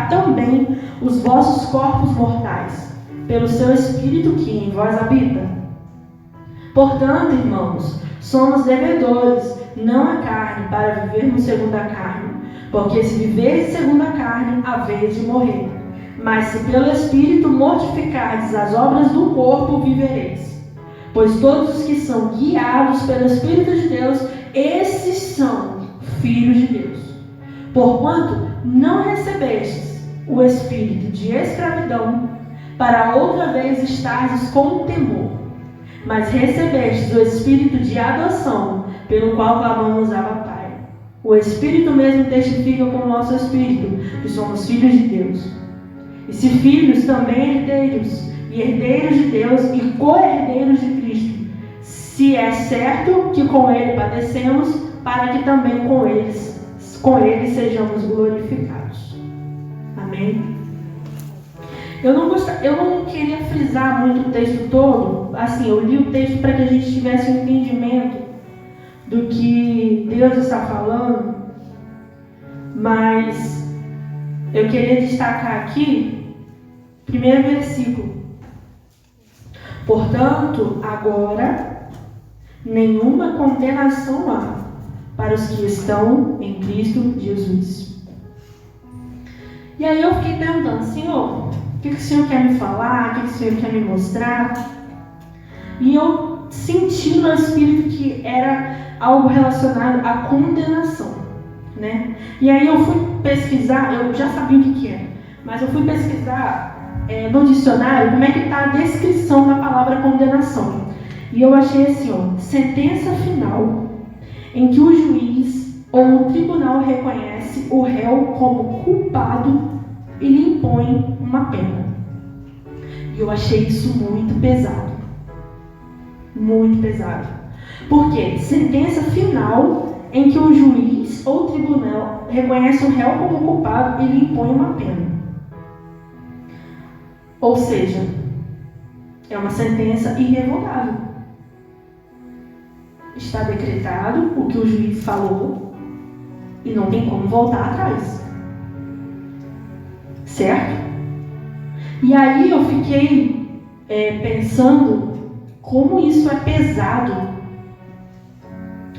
também os vossos corpos mortais, pelo seu Espírito que em vós habita. Portanto, irmãos, somos devedores, não a carne, para vivermos segundo a carne. Porque se viveres segundo a carne, haveis de morrer. Mas se pelo Espírito mortificardes as obras do corpo, vivereis. Pois todos os que são guiados pelo Espírito de Deus, esses são filhos de Deus. Porquanto não recebestes o espírito de escravidão, para outra vez estardes com temor, mas recebestes o espírito de adoção, pelo qual clamamos Abba Pai. O Espírito mesmo testifica com o nosso espírito que somos filhos de Deus. E se filhos, também herdeiros, e herdeiros de Deus e co-herdeiros de Cristo, se é certo que com Ele padecemos, para que também com Ele sejamos glorificados. Amém? Eu não queria frisar muito o texto todo. Assim, eu li o texto para que a gente tivesse um entendimento do que Deus está falando, mas eu queria destacar aqui o primeiro versículo. Portanto, agora nenhuma condenação há para os que estão em Cristo Jesus. E aí eu fiquei perguntando: Senhor, o que o Senhor quer me falar? O que o Senhor quer me mostrar? E eu senti no Espírito que era algo relacionado à condenação, né? E aí eu fui pesquisar, eu já sabia o que era, mas eu fui pesquisar no dicionário como é que está a descrição da palavra condenação. E eu achei assim, sentença final em que o juiz ou o tribunal reconhece o réu como culpado e lhe impõe uma pena. E eu achei isso muito pesado. Muito pesado. Porque sentença final em que o juiz ou tribunal reconhece o réu como culpado e lhe impõe uma pena. Ou seja, é uma sentença irrevogável. Está decretado o que o juiz falou e não tem como voltar atrás. Certo? E aí eu fiquei pensando como isso é pesado.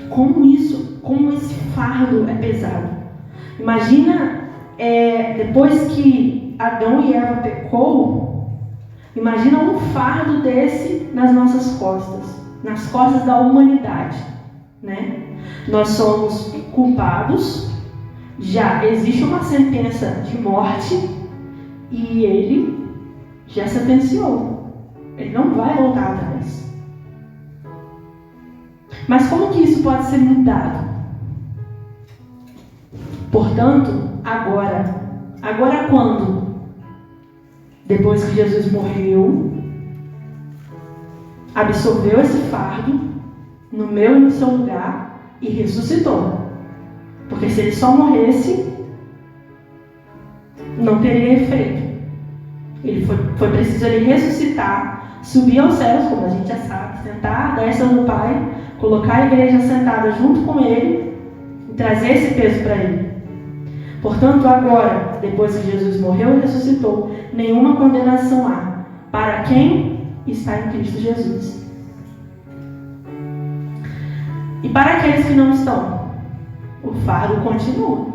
Como esse fardo é pesado. Imagina, depois que Adão e Eva pecou, imagina um fardo desse nas nossas costas, nas costas da humanidade, né? Nós somos culpados, já existe uma sentença de morte e ele já sentenciou. Ele não vai voltar atrás. Mas como que isso pode ser mudado? Portanto, agora quando? Depois que Jesus morreu, absorveu esse fardo no meu e no seu lugar e ressuscitou. Porque se ele só morresse, não teria efeito. Foi preciso ele ressuscitar, subir aos céus, como a gente já sabe, sentar à destra do Pai, colocar a igreja sentada junto com ele e trazer esse peso para ele. Portanto, agora, depois que Jesus morreu e ressuscitou, nenhuma condenação há para quem está em Cristo Jesus. E para aqueles que não estão, o fardo continua.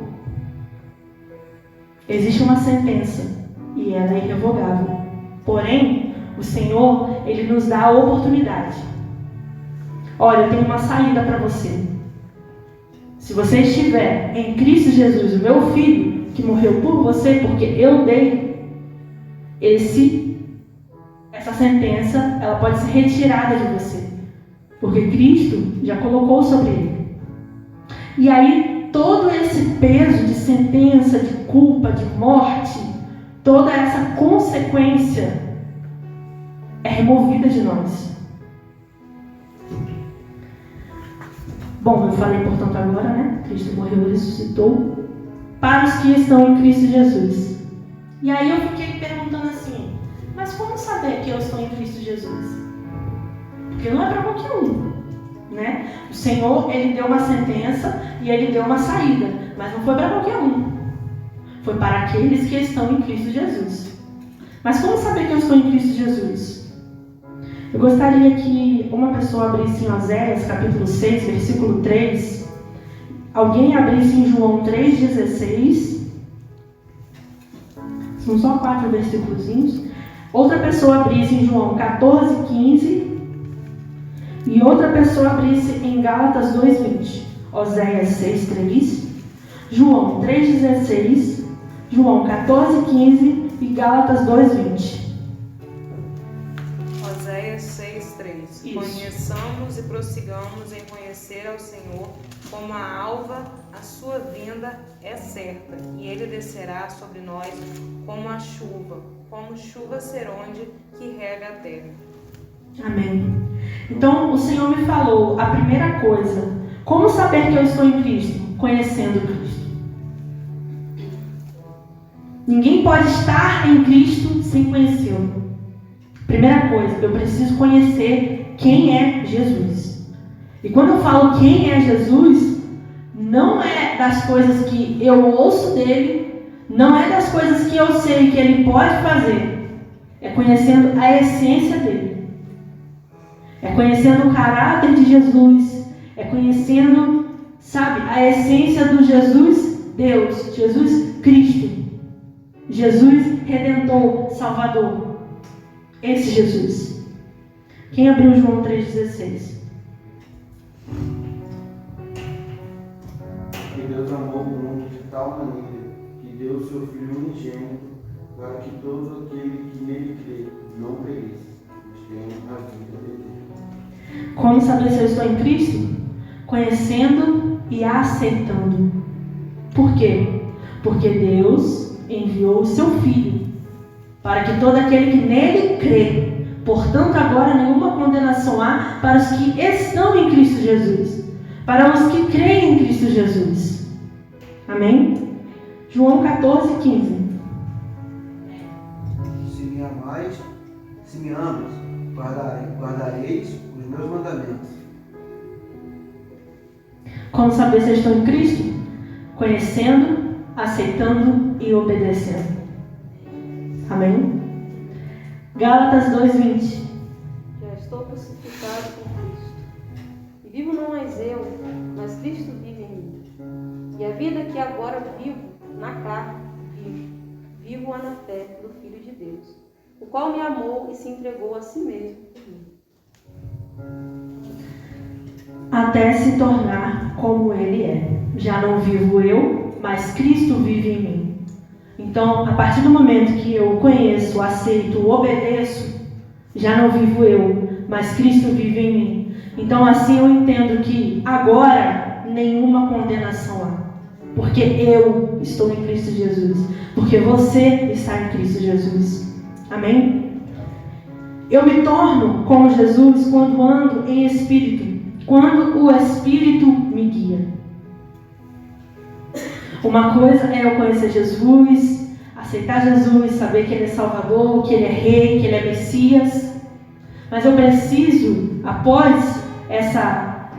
Existe uma sentença e ela é irrevogável. Porém, o Senhor, Ele nos dá a oportunidade. Olha, eu tenho uma saída para você. Se você estiver em Cristo Jesus, o meu Filho, que morreu por você, porque eu dei, essa sentença, ela pode ser retirada de você. Porque Cristo já colocou sobre ele. E aí, todo esse peso de sentença, de culpa, de morte, toda essa consequência é removida de nós. Bom, eu falei, portanto, agora, né? Cristo morreu e ressuscitou para os que estão em Cristo Jesus. E aí eu fiquei perguntando assim, mas como saber que eu estou em Cristo Jesus? Porque não é para qualquer um, né? O Senhor, Ele deu uma sentença e Ele deu uma saída, mas não foi para qualquer um. Foi para aqueles que estão em Cristo Jesus. Mas como saber que eu estou em Cristo Jesus? Eu gostaria que uma pessoa abrisse em Oséias, capítulo 6, versículo 3. Alguém abrisse em João 3,16. São só 4 versículos. Outra pessoa abrisse em João 14,15. E outra pessoa abrisse em Gálatas 2,20. Oséias 6,3. João 3,16. João 14,15 e Gálatas 2,20. Oséias 6,3. Conheçamos e prossigamos em conhecer ao Senhor, como a alva, a sua vinda é certa, e ele descerá sobre nós como a chuva, como chuva seronde que rega a terra. Amém. Então o Senhor me falou a primeira coisa: como saber que eu estou em Cristo? Conhecendo Cristo. Ninguém pode estar em Cristo sem conhecê-lo. Primeira coisa, eu preciso conhecer quem é Jesus. E quando eu falo quem é Jesus, não é das coisas que eu ouço dele, não é das coisas que eu sei que ele pode fazer. É conhecendo a essência dele. É conhecendo o caráter de Jesus. É conhecendo, sabe, a essência do Jesus Deus, Jesus Cristo. Jesus Redentor, Salvador. Esse Jesus. Quem abriu João 3,16? Que Deus amou o mundo de tal maneira que deu o seu Filho unigênito para que todo aquele que nele crê não pereça, mas tenha a vida eterna. Como saber se eu estou em Cristo? Conhecendo e aceitando. Por quê? Porque Deus enviou o seu Filho para que todo aquele que nele crê. Portanto, agora nenhuma condenação há para os que estão em Cristo Jesus, para os que creem em Cristo Jesus. Amém? João 14,15. Se me amas, guardareis os meus mandamentos. Como saber se eu estou em Cristo? Conhecendo, aceitando e obedecendo. Amém? Gálatas 2,20. Já estou crucificado com Cristo. E vivo não mais eu, mas Cristo vive em mim. E a vida que agora vivo na carne, vivo-a na fé do Filho de Deus, o qual me amou e se entregou a si mesmo por mim. Até se tornar como Ele é. Já não vivo eu, mas Cristo vive em mim. Então, a partir do momento que eu conheço, aceito, obedeço, já não vivo eu, mas Cristo vive em mim. Então, assim eu entendo que agora nenhuma condenação há. Porque eu estou em Cristo Jesus. Porque você está em Cristo Jesus. Amém? Eu me torno como Jesus quando ando em Espírito. Quando o Espírito me guia. Uma coisa é eu conhecer Jesus, aceitar Jesus, saber que Ele é Salvador, que Ele é Rei, que Ele é Messias. Mas eu preciso, após essa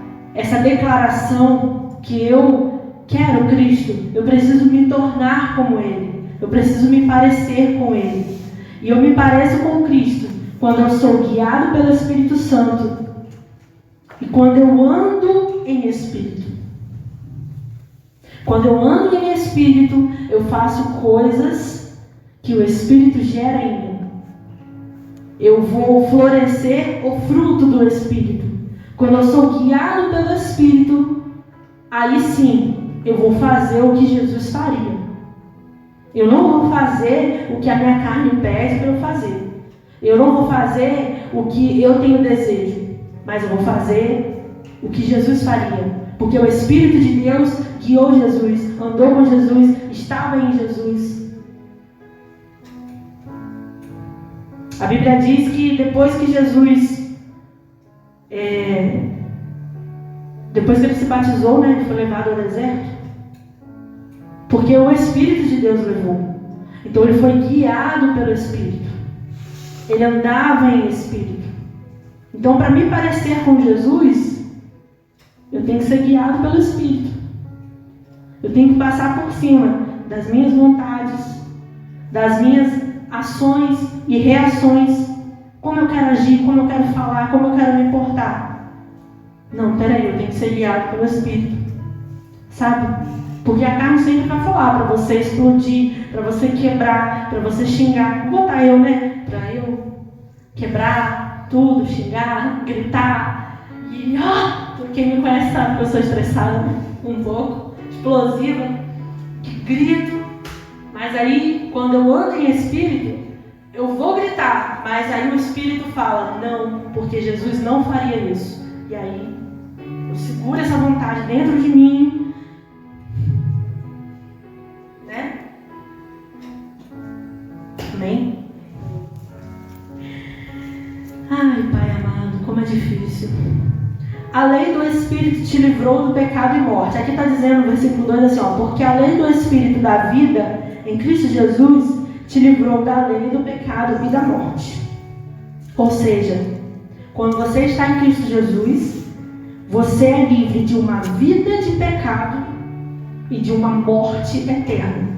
declaração que eu quero Cristo, eu preciso me tornar como Ele. Eu preciso me parecer com Ele. E eu me pareço com Cristo quando eu sou guiado pelo Espírito Santo e quando eu ando em Espírito. Quando eu ando em Espírito, eu faço coisas que o Espírito gera em mim. Eu vou florescer o fruto do Espírito. Quando eu sou guiado pelo Espírito, aí sim, eu vou fazer o que Jesus faria. Eu não vou fazer o que a minha carne pede para eu fazer. Eu não vou fazer o que eu tenho desejo. Mas eu vou fazer o que Jesus faria. Porque o Espírito de Deus guiou Jesus, andou com Jesus, estava em Jesus. A Bíblia diz que depois que Jesus, depois que ele se batizou, né, ele foi levado ao deserto. Porque o Espírito de Deus levou. Então ele foi guiado pelo Espírito. Ele andava em Espírito. Então, para me parecer com Jesus, eu tenho que ser guiado pelo Espírito. Eu tenho que passar por cima das minhas vontades, vontades, das minhas ações e reações, como eu quero agir, como eu quero falar, como eu quero me portar. Não, peraí, eu tenho que ser guiado pelo Espírito, sabe? Porque a carne sempre vai falar para você explodir, para você quebrar, para você xingar. Vou botar eu, né? Para eu quebrar tudo, xingar, gritar. E quem me conhece sabe que eu sou estressada um pouco, explosiva, que grito. Mas aí, quando eu ando em espírito, eu vou gritar. Mas aí o Espírito fala, não, porque Jesus não faria isso. E aí, eu seguro essa vontade dentro de mim, né? Amém? Ai, Pai amado, como é difícil. A lei do Espírito te livrou do pecado e morte. Aqui está dizendo no versículo 2 assim, porque a lei do Espírito da vida em Cristo Jesus te livrou da lei do pecado e da morte. Ou seja, quando você está em Cristo Jesus, você é livre de uma vida de pecado e de uma morte eterna.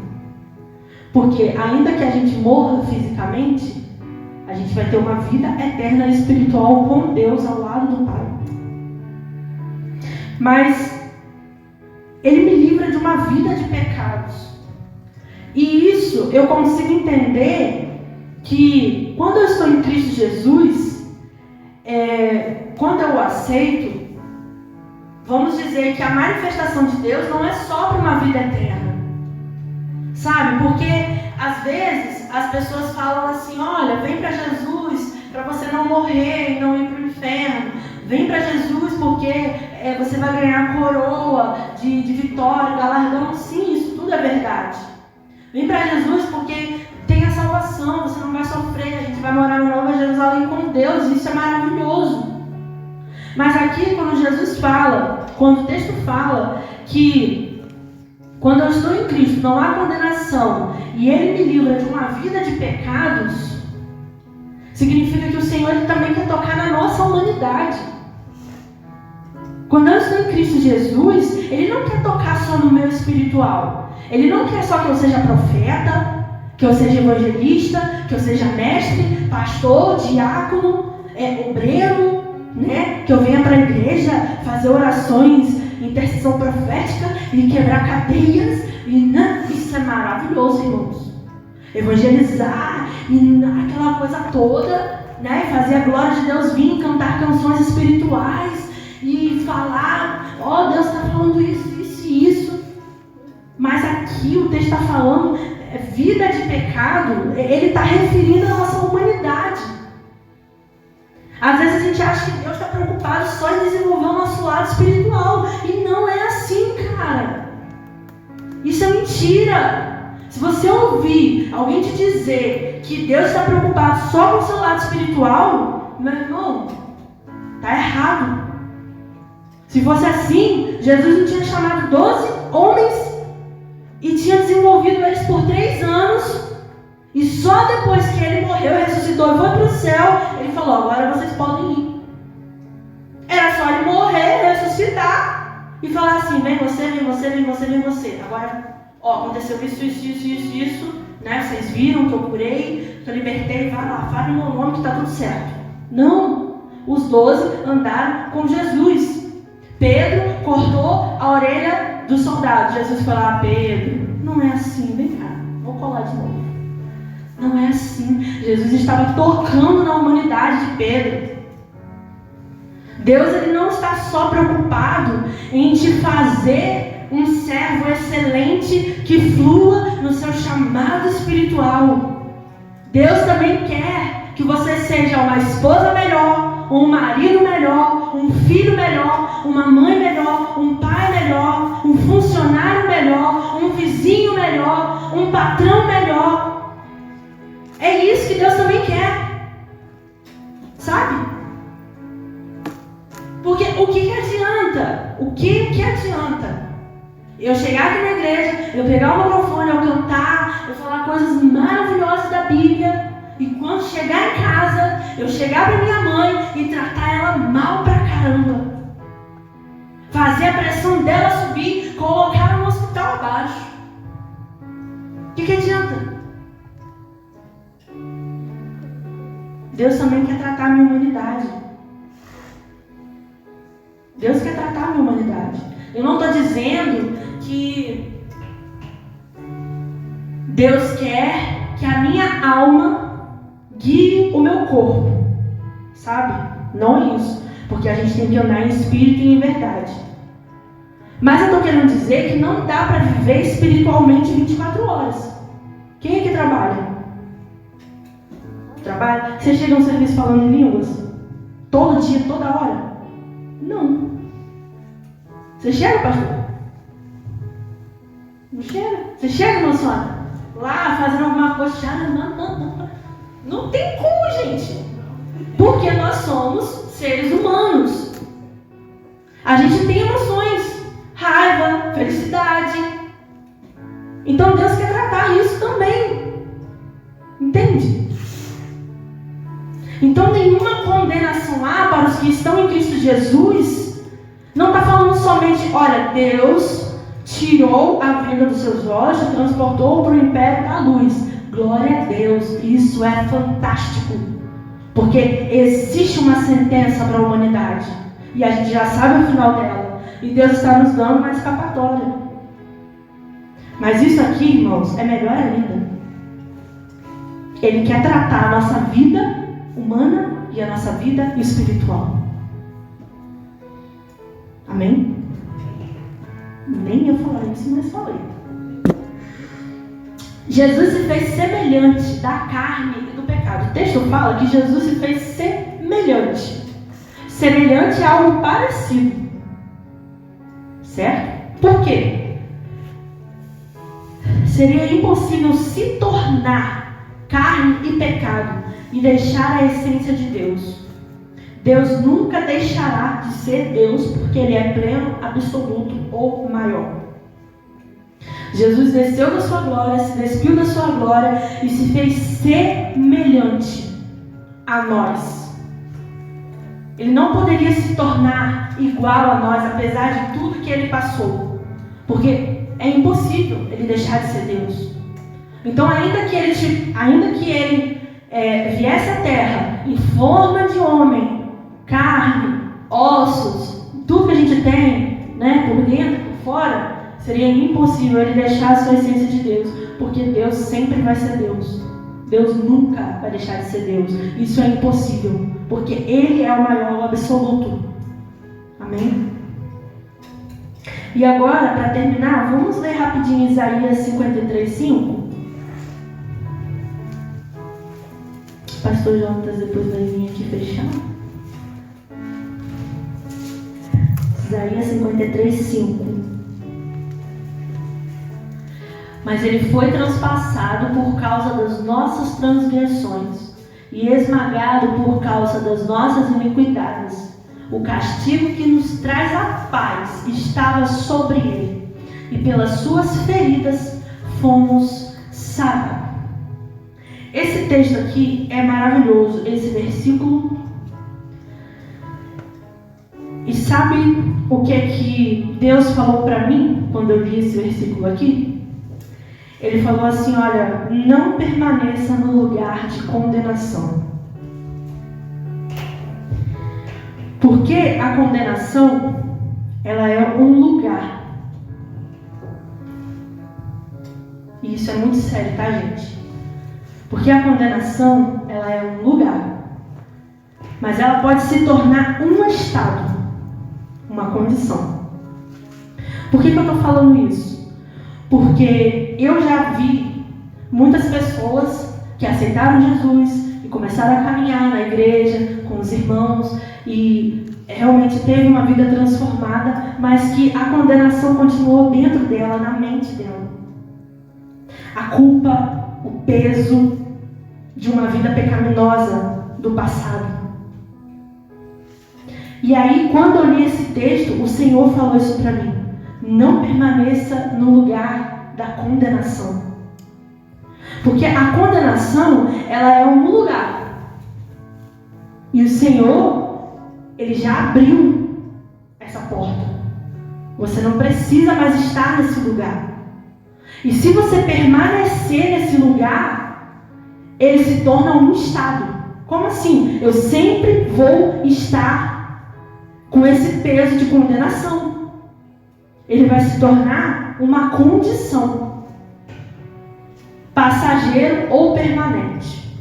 Porque ainda que a gente morra fisicamente, a gente vai ter uma vida eterna espiritual com Deus ao lado do Pai. Mas Ele me livra de uma vida de pecados. E isso eu consigo entender que quando eu estou em Cristo Jesus, quando eu o aceito, vamos dizer que a manifestação de Deus não é só para uma vida eterna. Sabe? Porque às vezes as pessoas falam assim, olha, vem para Jesus para você não morrer e não ir para o inferno. Vem para Jesus porque você vai ganhar a coroa de vitória, galardão. Sim, isso tudo é verdade. Vem para Jesus porque tem a salvação, você não vai sofrer, a gente vai morar na Nova Jerusalém com Deus, isso é maravilhoso. Mas aqui quando Jesus fala, quando o texto fala que quando eu estou em Cristo não há condenação e Ele me livra de uma vida de pecados, significa que o Senhor Ele também quer tocar na nossa humanidade. Quando eu estou em Cristo Jesus, Ele não quer tocar só no meu espiritual. Ele não quer só que eu seja profeta, que eu seja evangelista, que eu seja mestre, pastor, diácono, obreiro, né? Que eu venha para a igreja fazer orações, intercessão profética e quebrar cadeias. Isso é maravilhoso, irmãos. Evangelizar e aquela coisa toda, né? Fazer a glória de Deus vir, cantar canções espirituais e falar, Deus está falando isso, isso e isso. Mas aqui o texto está falando vida de pecado, ele está referindo a nossa humanidade. Às vezes a gente acha que Deus está preocupado só em desenvolver o nosso lado espiritual. E não é assim, cara. Isso é mentira. Se você ouvir alguém te dizer que Deus está preocupado só com o seu lado espiritual, meu irmão, está errado. Se fosse assim, Jesus não tinha chamado 12 homens e tinha desenvolvido eles por 3 anos. E só depois que ele morreu, ressuscitou e foi para o céu, ele falou, agora vocês podem ir. Era só ele morrer, ressuscitar e falar assim, vem você, vem você, vem você, vem você. Agora, aconteceu isso, né? Vocês viram que eu curei, que eu libertei, vai lá, fala em meu nome que está tudo certo. Não, os 12 andaram com Jesus. Pedro cortou a orelha do soldado. Jesus foi lá, Pedro, não é assim, vem cá, vou colar de novo. Não é assim. Jesus estava tocando na humanidade de Pedro. Deus ele não está só preocupado em te fazer um servo excelente que flua no seu chamado espiritual. Deus também quer que você seja uma esposa melhor, um marido melhor, um filho melhor, uma mãe melhor, um pai melhor, um funcionário melhor, um vizinho melhor, um patrão melhor. É isso que Deus também quer. Sabe? Porque o que adianta? O que adianta? Eu chegar aqui na igreja, eu pegar o microfone, eu cantar, eu falar coisas maravilhosas da Bíblia, e quando chegar em casa, eu chegar para minha mãe e tratar ela mal pra caramba. Fazer a pressão dela subir, colocar ela no hospital abaixo. O que adianta? Deus também quer tratar a minha humanidade. Deus quer tratar a minha humanidade. Eu não estou dizendo que Deus quer que a minha alma guie o meu corpo. Sabe? Não é isso. Porque a gente tem que andar em espírito e em verdade. Mas eu estou querendo dizer que não dá para viver espiritualmente 24 horas. Quem é que trabalha? Trabalha? Você chega no serviço falando em línguas? Todo dia, toda hora? Não. Você chega, pastor? Não chega. Você chega, meu sonho? Lá, fazendo alguma coisa. Não tem como, gente. Porque nós somos seres humanos. A gente tem emoções. Raiva, felicidade. Então Deus quer tratar isso também. Entende? Então nenhuma condenação há para os que estão em Cristo Jesus. Não está falando somente, olha, Deus tirou a vida dos seus olhos e transportou para o império da luz. Glória a Deus, isso é fantástico. Porque existe uma sentença para a humanidade. E a gente já sabe o final dela. E Deus está nos dando uma escapatória. Mas isso aqui, irmãos, é melhor ainda. Ele quer tratar a nossa vida humana e a nossa vida espiritual. Amém? Nem eu falar isso, mas falei. Jesus se fez semelhante da carne e do pecado. O texto fala que Jesus se fez semelhante. Semelhante a algo parecido. Certo? Por quê? Seria impossível se tornar carne e pecado e deixar a essência de Deus. Deus nunca deixará de ser Deus, porque Ele é pleno, absoluto ou maior. Jesus desceu da sua glória, se despiu da sua glória e se fez semelhante a nós. Ele não poderia se tornar igual a nós, apesar de tudo que Ele passou, porque é impossível Ele deixar de ser Deus. Então, ainda que Ele viesse à terra em forma de homem, carne, ossos, tudo que a gente tem, né, por dentro, por fora, seria impossível Ele deixar a sua essência de Deus, porque Deus sempre vai ser Deus. Deus nunca vai deixar de ser Deus. Isso é impossível, porque Ele é o maior, o absoluto. Amém? E agora, para terminar, vamos ler rapidinho Isaías 53:5. Pastor Jonas depois vai vir aqui fechar. Isaías 53:5. Mas Ele foi transpassado por causa das nossas transgressões e esmagado por causa das nossas iniquidades. O castigo que nos traz a paz estava sobre Ele, e pelas suas feridas fomos sarados. Esse texto aqui é maravilhoso, esse versículo. E sabe o que é que Deus falou para mim quando eu li esse versículo aqui? Ele falou assim, olha, não permaneça no lugar de condenação. Porque a condenação, ela é um lugar. E isso é muito sério, tá, gente? Porque a condenação, ela é um lugar. Mas ela pode se tornar um estado, uma condição. Por que eu estou falando isso? Porque eu já vi muitas pessoas que aceitaram Jesus e começaram a caminhar na igreja com os irmãos e realmente teve uma vida transformada, mas que a condenação continuou dentro dela, na mente dela. A culpa, o peso de uma vida pecaminosa do passado. E aí, quando eu li esse texto, o Senhor falou isso para mim. Não permaneça no lugar da condenação. Porque a condenação, ela é um lugar. E o Senhor, Ele já abriu essa porta. Você não precisa mais estar nesse lugar. E se você permanecer nesse lugar, ele se torna um estado. Como assim? Eu sempre vou estar com esse peso de condenação. Ele vai se tornar uma condição, passageiro ou permanente.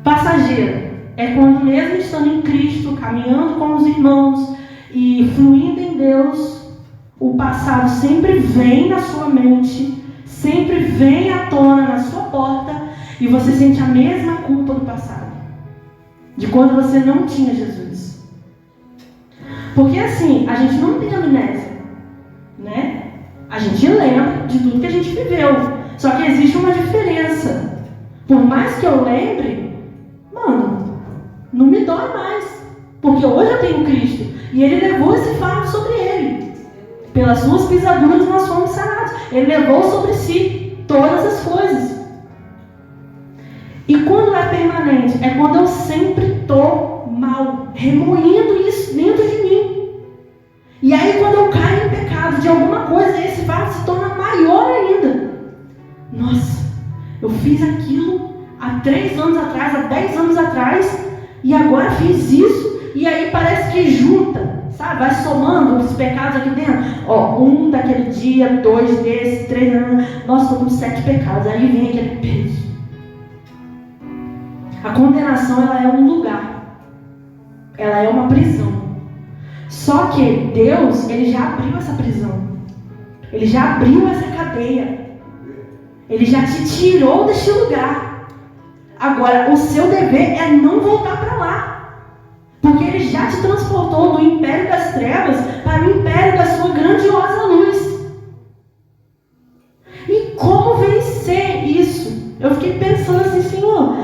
Passageiro é quando, mesmo estando em Cristo, caminhando com os irmãos e fluindo em Deus, o passado sempre vem na sua mente, sempre vem à tona na sua porta, e você sente a mesma culpa do passado, de quando você não tinha Jesus. Porque assim, a gente não tem amnésia, né? A gente lembra de tudo que a gente viveu. Só que existe uma diferença. Por mais que eu lembre, mano, não me dói mais. Porque hoje eu tenho Cristo. E Ele levou esse fardo sobre Ele. Pelas suas pisaduras nós fomos sanados. Ele levou sobre si todas as coisas. E quando é permanente? É quando eu sempre estou mal, remoendo isso dentro de mim. E aí quando eu caio em pecado de alguma coisa, esse fardo se torna maior ainda. Nossa, eu fiz aquilo há 3 anos atrás, há 10 anos atrás, e agora fiz isso, e aí parece que junta, sabe? Vai somando os pecados aqui dentro. Ó, 1 daquele dia, 2 desse, 3 anos, nossa, estou com 7 pecados. Aí vem aquele peso. A condenação, ela é um lugar, ela é uma prisão. Só que Deus, Ele já abriu essa prisão. Ele já abriu essa cadeia. Ele já te tirou deste lugar. Agora, o seu dever é não voltar para lá. Porque Ele já te transportou do império das trevas para o império da sua grandiosa luz. E como vencer isso? Eu fiquei pensando assim, Senhor,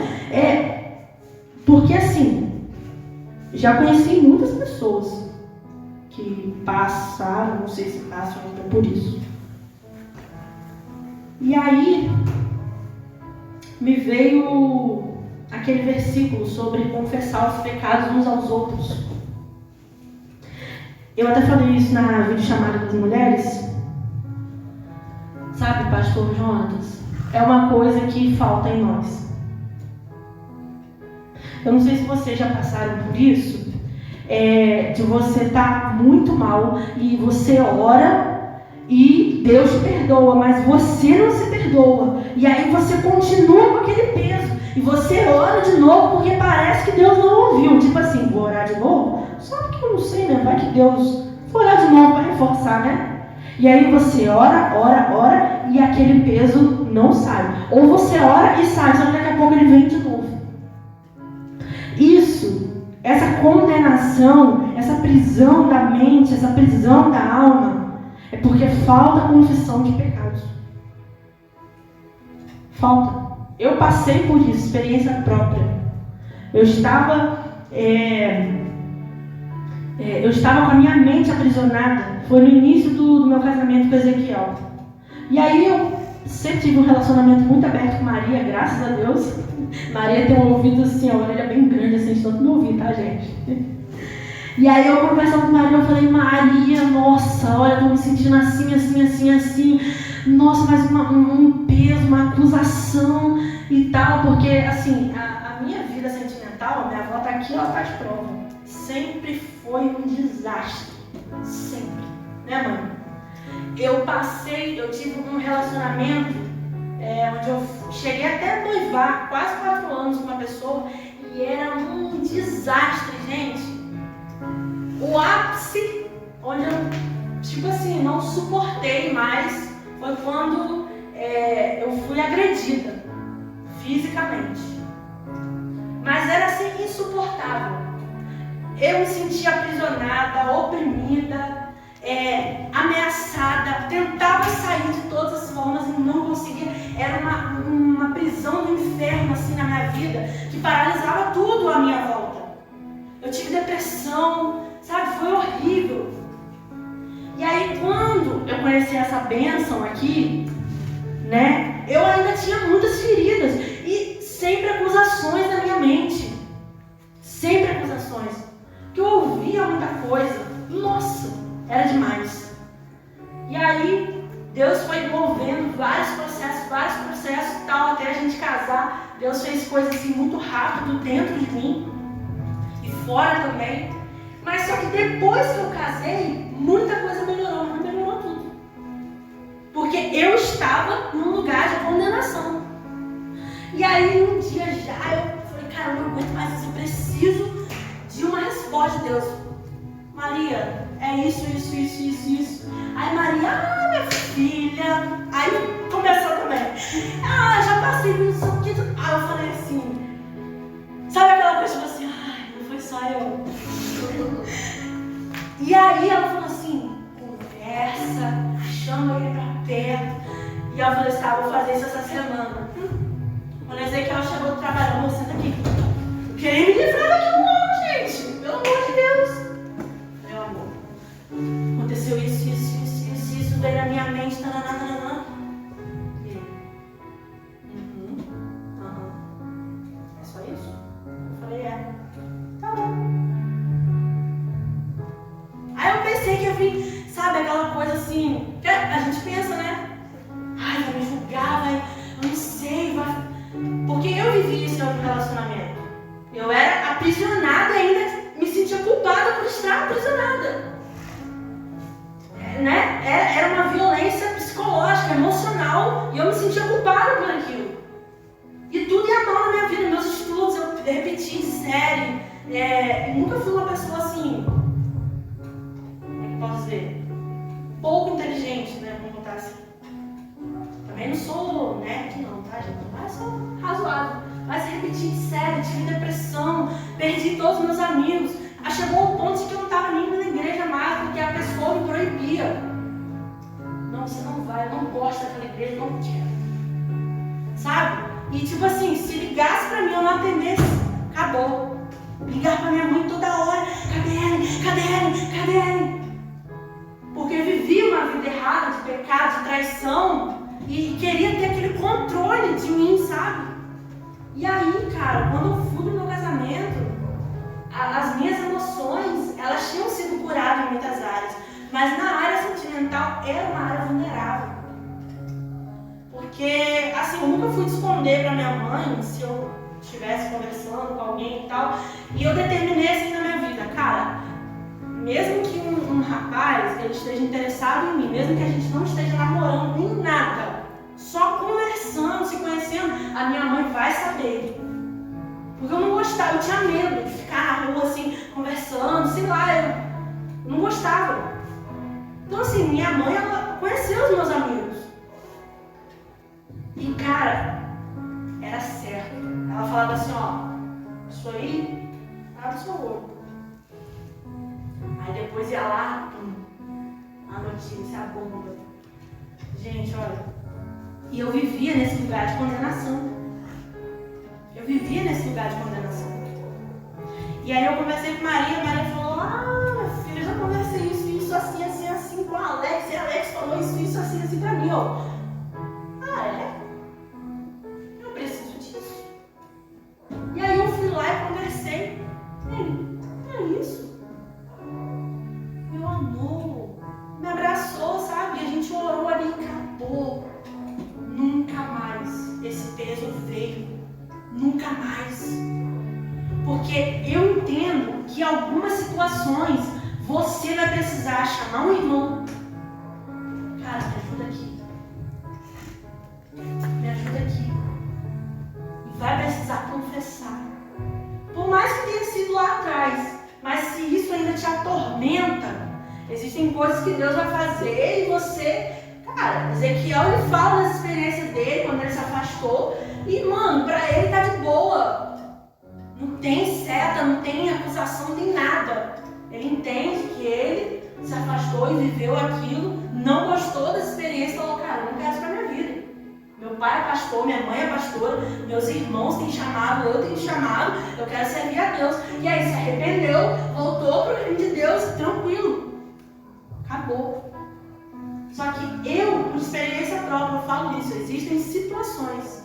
porque assim, já conheci muitas pessoas que passaram, não sei se passam ainda por isso. E aí, me veio aquele versículo sobre confessar os pecados uns aos outros. Eu até falei isso na videochamada das mulheres. Sabe, pastor Jonas? É uma coisa que falta em nós. Eu não sei se vocês já passaram por isso, de você estar muito mal e você ora e Deus te perdoa, mas você não se perdoa. E aí você continua com aquele peso. E você ora de novo porque parece que Deus não ouviu. Tipo assim, vou orar de novo? Só porque eu não sei, né? Vai que Deus... Vou orar de novo para reforçar, né? E aí você ora e aquele peso não sai. Ou você ora e sai, só que daqui a pouco ele vem de novo. Isso, essa condenação, essa prisão da mente, essa prisão da alma, é porque falta confissão de pecados. Falta. Eu passei por isso, experiência própria. Eu estava com a minha mente aprisionada. Foi no início do meu casamento com Ezequiel. E aí eu sempre tive um relacionamento muito aberto com Maria, graças a Deus. Maria tem um ouvido assim, a orelha bem grande, assim, de tanto me ouvir, tá, gente? E aí eu conversando com Maria, eu falei, Maria, nossa, olha, eu tô me sentindo assim. Nossa, mas um peso, uma acusação e tal, porque assim, a minha vida sentimental, minha avó tá aqui, ela tá de prova. Sempre foi um desastre. Sempre. Né, mãe? Eu tive um relacionamento onde eu cheguei até a noivar quase 4 anos com uma pessoa e era um desastre, gente. O ápice, onde eu, tipo assim, não suportei mais, foi quando eu fui agredida fisicamente. Mas era assim insuportável. Eu me sentia aprisionada, oprimida, ameaçada, tentava sair de todas as formas e não conseguia. Era uma prisão do inferno assim na minha vida, que paralisava tudo à minha volta. Eu tive depressão, sabe? Foi horrível. E aí quando eu conheci essa bênção aqui, né? Eu ainda tinha muitas feridas e sempre acusações na minha mente. Sempre acusações. Que eu ouvia muita coisa. Nossa, era demais. E aí Deus foi movendo casar, Deus fez coisas assim muito rápido dentro de mim e fora também. Mas só que depois que eu casei, muita coisa melhorou, mas não melhorou tudo. Porque eu estava num lugar de condenação. E aí um dia já eu falei, cara, eu não aguento mais isso, eu preciso de uma resposta de Deus. Maria, é isso. Aí Maria, minha filha. Aí começou também. Já passei por isso aqui. Aí eu falei assim, sabe aquela coisa tipo assim, não foi só eu. E aí ela falou assim, conversa, chama ele pra perto. E eu falei assim, tá, vou fazer isso essa semana. Quando Ezequiel chegou do trabalho, amor, senta aqui. Eu queria me livrar daquilo não, gente. Pelo amor de Deus. Meu amor, aconteceu isso, veio na minha mente, tananana. É só isso? Eu falei, tá bom. Aí eu pensei que eu vim, sabe, aquela coisa assim, que a gente pensa, né? Ai, vai me julgar, eu não sei, vai. Porque eu vivi isso em outro relacionamento. Eu era aprisionada e ainda me sentia culpada por estar aprisionada. Né? Era uma violência psicológica, emocional, e eu me sentia culpada por aquilo. E tudo ia mal na minha vida, meus estudos, eu repeti de série. Nunca fui uma pessoa assim, como é que posso dizer? Pouco inteligente, né? Vamos botar assim. Também não sou nerd, não, tá, gente? Mas sou razoável. Mas repeti de série, tive depressão, perdi todos os meus amigos. Chegou ao ponto de que eu não estava nem indo na igreja mais, porque a pessoa me proibia. Não, você não vai, eu não gosto daquela igreja, não quero. Sabe? E tipo assim, se ligasse pra mim, eu não atendesse, acabou. Ligar pra minha mãe toda hora, cadê ele? Porque eu vivia uma vida errada, de pecado, de traição, e queria ter aquele controle de mim, sabe? E aí, cara, quando eu fui pro meu casamento, as minhas emoções, elas tinham sido curadas em muitas áreas, mas na área sentimental era uma área vulnerável. Porque, assim, eu nunca fui esconder pra minha mãe se eu estivesse conversando com alguém e tal, e eu determinei assim na minha vida, cara, mesmo que um rapaz ele esteja interessado em mim, mesmo que a gente não esteja namorando nem nada, só conversando, se conhecendo, a minha mãe vai saber. Porque eu não gostava, eu tinha medo de ficar na rua assim, conversando, sei lá, eu não gostava. Então assim, minha mãe, ela conheceu os meus amigos. E cara, era certo. Ela falava assim, isso aí, abre o seu olho. Aí depois ia lá, a notícia, a bomba. Gente, olha, e eu vivia nesse lugar de condenação. Eu vivia nesse lugar de condenação. E aí eu conversei com Maria falou, minha filha, eu já conversei isso, assim, com a Alex, e a Alex falou isso, assim pra mim, é? Eu preciso disso. E aí eu fui lá e conversei. Ele, é isso? Meu amor, me abraçou, sabe? E a gente orou ali e acabou. Nunca mais esse peso veio. Nunca mais. Porque eu entendo que em algumas situações você vai precisar chamar um irmão. Cara, me ajuda aqui. Me ajuda aqui. E vai precisar confessar. Por mais que tenha sido lá atrás, mas se isso ainda te atormenta, existem coisas que Deus vai fazer e você... Cara, Ezequiel, ele fala das experiências dele quando ele se afastou. E, mano, pra ele tá de boa. Não tem seta, não tem acusação, não tem nada. Ele entende que ele se afastou e viveu aquilo, não gostou dessa experiência e falou, cara, eu não quero isso pra minha vida. Meu pai é pastor, minha mãe é pastora, meus irmãos têm chamado, eu tenho chamado, eu quero servir a Deus. E aí se arrependeu, voltou pro reino de Deus, tranquilo. Acabou. Só que eu, por experiência própria, eu falo isso, existem situações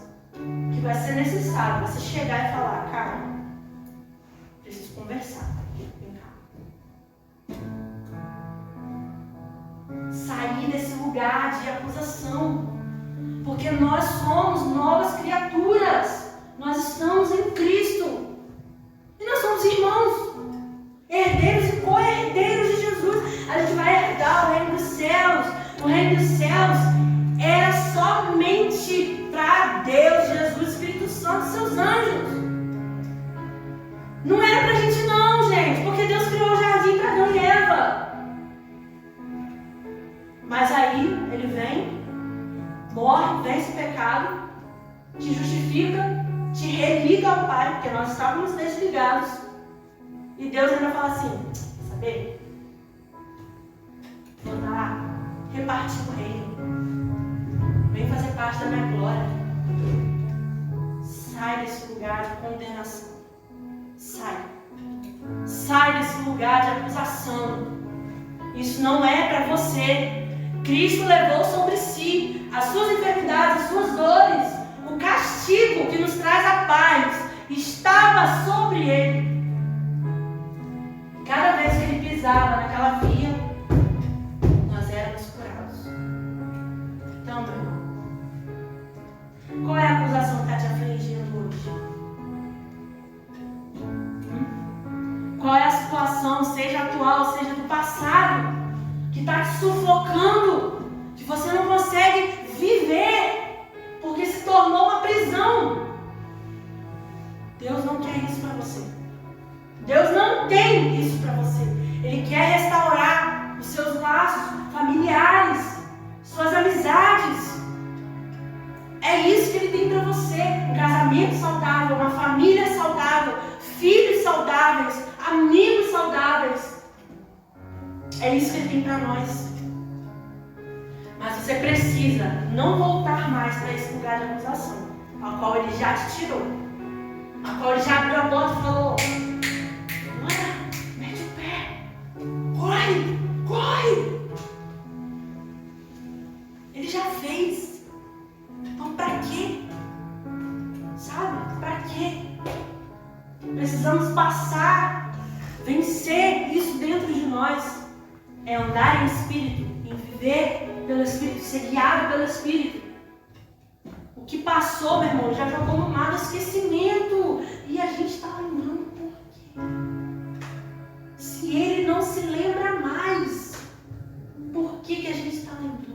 que vai ser necessário você chegar e falar, cara, preciso conversar, vem cá. Sair desse lugar de acusação. Porque nós somos novas criaturas. Nós estamos em Cristo. E nós somos irmãos, herdeiros e co-herdeiros de Jesus. A gente vai herdar o reino dos céus. O reino dos céus era somente para Deus, Jesus, Espírito Santo e seus anjos. Não era pra gente não, gente, porque Deus criou o jardim para Adão e Eva. Mas aí ele vem, morre, vence o pecado, te justifica, te religa ao Pai, porque nós estávamos desligados. E Deus ainda fala assim: saber? Vou lá repartir o reino. Vem fazer parte da minha glória. Sai desse lugar de condenação. Sai desse lugar de acusação. Isso não é para você. Cristo levou sobre si as suas enfermidades, as suas dores. O castigo que nos traz a paz estava sobre ele. Cada vez que ele pisava naquela via, nós éramos curados. Então, meu irmão, qual é a acusação que está te afligindo hoje? Qual é a situação, seja atual, seja do passado, que está te sufocando, que você não consegue viver, porque se tornou uma prisão? Deus não quer isso para você. Deus não tem isso para você. Ele quer restaurar os seus laços familiares, suas amizades. É isso que Ele tem para você. Um casamento saudável, uma família saudável, filhos saudáveis, amigos saudáveis. É isso que Ele tem para nós. Mas você precisa não voltar mais para esse lugar de acusação, ao qual Ele já te tirou, ao qual Ele já abriu a porta e falou: mete o pé, corre. Ele já fez. Então pra quê? Sabe? Pra quê? Precisamos passar, vencer isso dentro de nós. É andar em Espírito, em viver pelo Espírito, ser guiado pelo Espírito. O que passou, meu irmão, já jogou no mar do esquecimento. E a gente está lembrando por quê? Se Ele não se lembra mais, por que a gente está lembrando?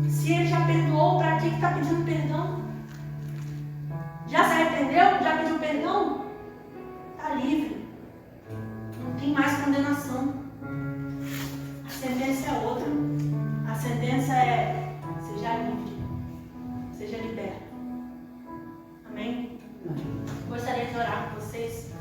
Se Ele já perdoou, para que está pedindo perdão? Já se arrependeu? Já pediu perdão? Está livre. Não tem mais condenação. A sentença é outra. A sentença é: seja livre, seja liberto. Amém? Gostaria de orar com vocês.